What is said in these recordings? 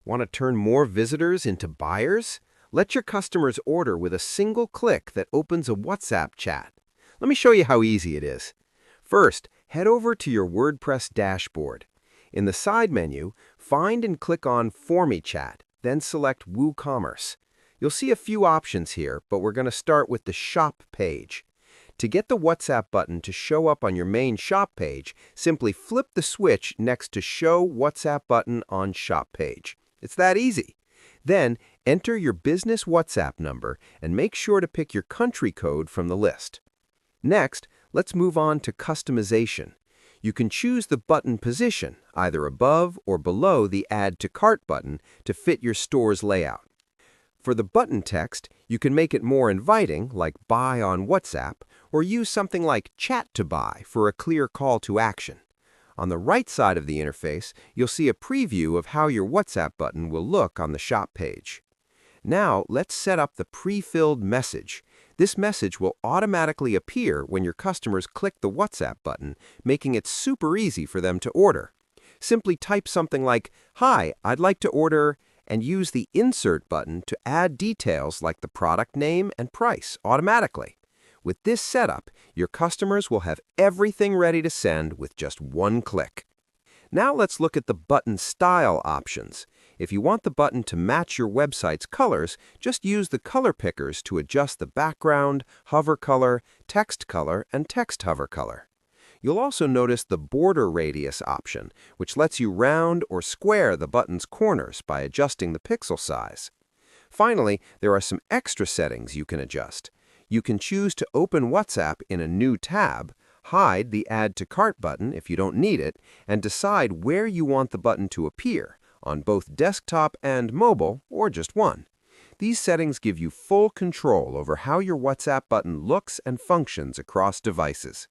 Want to turn more visitors into buyers? Let your customers order with a single click that opens a WhatsApp chat. Let me show you how easy it is. First, head over to your WordPress dashboard. In the side menu, find and click on FormyChat, then select WooCommerce. You'll see a few options here, but we're going to start with the Shop page. To get the WhatsApp button to show up on your main Shop page, simply flip the switch next to Show WhatsApp button on Shop page. It's that easy. Then, enter your business WhatsApp number and make sure to pick your country code from the list. Next, let's move on to customization. You can choose the button position, either above or below the Add to Cart button, to fit your store's layout. For the button text, you can make it more inviting, like Buy on WhatsApp, or use something like Chat to Buy for a clear call to action. On the right side of the interface, you'll see a preview of how your WhatsApp button will look on the Shop page. Now, let's set up the pre-filled message. This message will automatically appear when your customers click the WhatsApp button, making it super easy for them to order. Simply type something like, "Hi, I'd like to order," and use the Insert button to add details like the product name and price automatically. With this setup, your customers will have everything ready to send with just one click. Now let's look at the button style options. If you want the button to match your website's colors, just use the color pickers to adjust the background, hover color, text color, and text hover color. You'll also notice the border radius option, which lets you round or square the button's corners by adjusting the pixel size. Finally, there are some extra settings you can adjust. You can choose to open WhatsApp in a new tab, hide the Add to Cart button if you don't need it, and decide where you want the button to appear, on both desktop and mobile, or just one. These settings give you full control over how your WhatsApp button looks and functions across devices.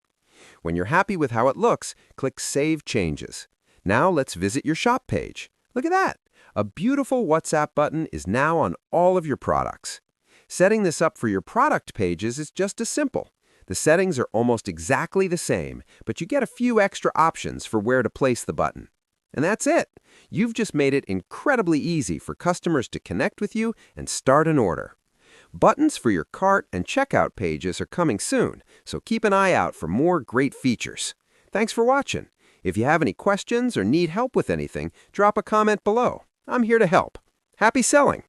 When you're happy with how it looks, click Save Changes. Now let's visit your Shop page. Look at that! A beautiful WhatsApp button is now on all of your products. Setting this up for your product pages is just as simple. The settings are almost exactly the same, but you get a few extra options for where to place the button. And that's it! You've just made it incredibly easy for customers to connect with you and start an order. Buttons for your cart and checkout pages are coming soon, so keep an eye out for more great features. Thanks for watching. If you have any questions or need help with anything, drop a comment below. I'm here to help. Happy selling!